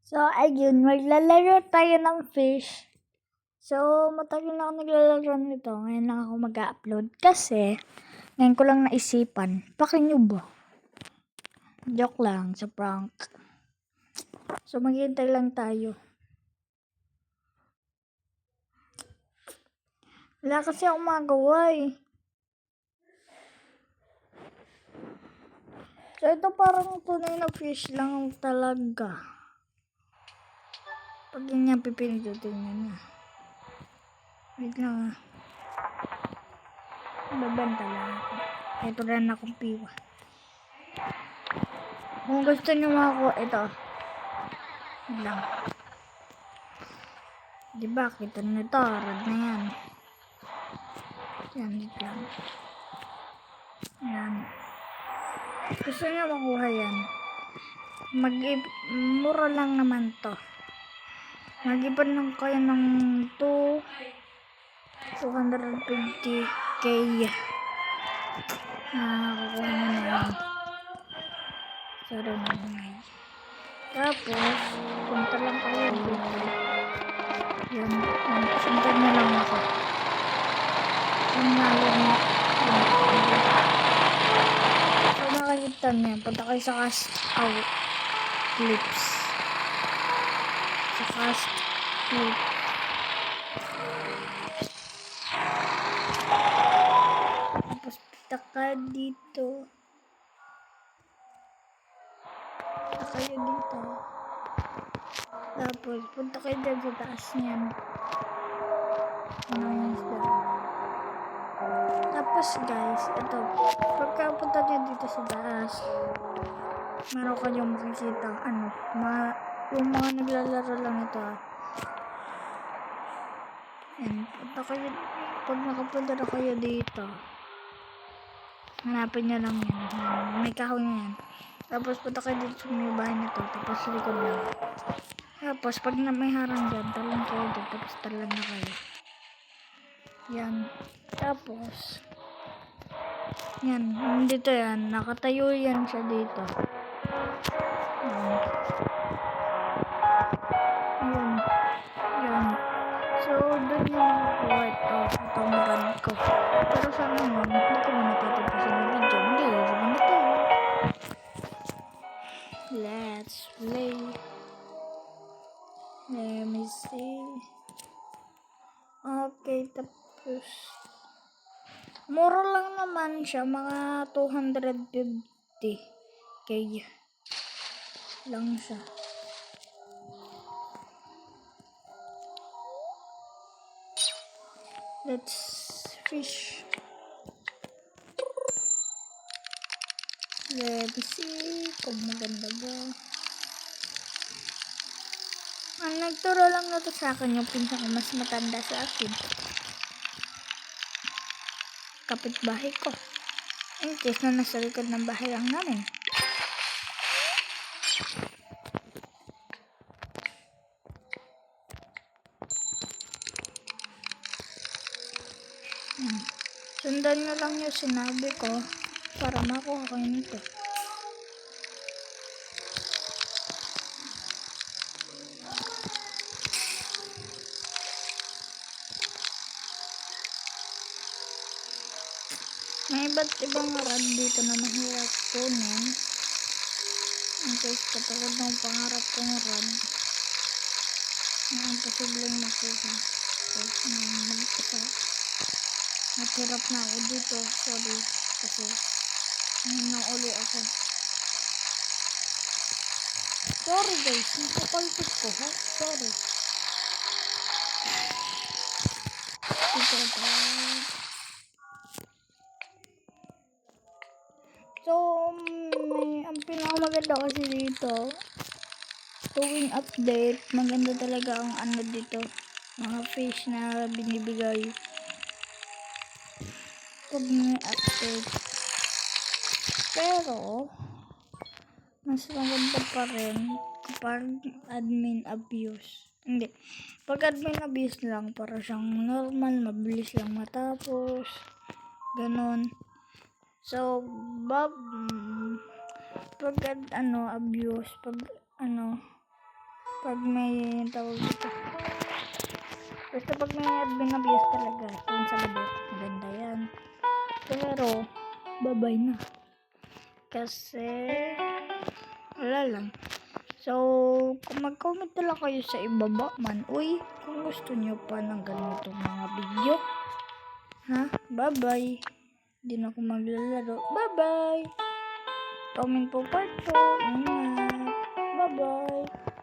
So, ayun, maglalaro tayo ng fish. So, matagal na ako naglalaro nito. Ngayon lang ako mag-upload kasi ngayon ko lang naisipan. Pakinig ba? Joke lang, sa prank. So, maghintay lang tayo. Wala kasi ako magawa eh. So, ito parang tunay na fish lang talaga. Pag yun niya pipindutin niya. Wait lang ah. Babanta lang ako. Ito rin akong piwa. Kung gusto niyo ako, ito. Wait lang. Diba, kita na ito. Rad na yan. Yan, dito lang. Yan. Gusto niyo makuha yan. Mura lang naman to. Mag-ipon lang kayo ng 250k. Kukuha nyo na yan. Sorry naman. Tapos, punta lang kayo dito. Yan. Sundan na lang ako. Ang nalong na. So, makikita nyo. Punta kayo sa cast out clips. Sa cast clip. Tapos, punta ka dito. Punta kayo dito. Tapos, punta kayo dyan sa taas niyan. Ano yung isda? Tapos guys, ito, pagkapunta niya dito sa taas, meron kayong makikita, yung mga naglalaro lang ito Yan, pag nakapunta na kayo dito, hanapin nyo lang yan, may kahon yan. Tapos punta kayo dito sa may bahay nito, tapos likod lang. Tapos pag may harang dyan, talong kayo dito, tapos talang na kayo. Yan. Tapos, yan. Dito yan. Nakatayo yan siya dito. Yan. Yan. Yan. So, doon yung nakukuha ito. Itong brand ko. Pero sa ngayon, hindi ko muna tatapusin yung video. Hindi, naman ito. Let's play. Let me see. Okay, tapos mura lang naman siya, mga 250k lang siya. Let's fish. Let's see kung maganda ba. Ang nagturo lang na to sa akin yung pinsan ko mas matanda sa akin. Kapitbahay ko. In case na nasa likod ng bahay lang namin. Sundan nyo lang yung sinabi ko para makuha kayo nito. May iba't ibang rad dito na mahirap kunin. In case katulad ng pangarap kong rad na imposibleng makuha. So, mag-isa. Naghirap na ako dito. Sorry. Kasi nauli ako. Sorry guys. Nakapalpit ko ha. Sorry. Dito tayo. So, ang pinakamaganda kasi dito, tuwing update, maganda talaga ang ano dito, mga fish na binibigay pag may update. Pero, mas maganda pa rin kapag admin abuse. Hindi, pag admin abuse lang, para siyang normal, mabilis lang matapos, ganon. So, pag abuse, pag Pag may tawag dito. Basta pag may admin na bias talaga. Yung sa labas, maganda yan. Pero, babay na. Kasi, wala lang. So, kung mag-comment na lang kayo sa ibaba man. Uy, kung gusto nyo pa ng ganitong mga video. Ha? Bye-bye. Hindi na ako maglalaro. Bye-bye. Comment po part 2. Ingat. Bye-bye.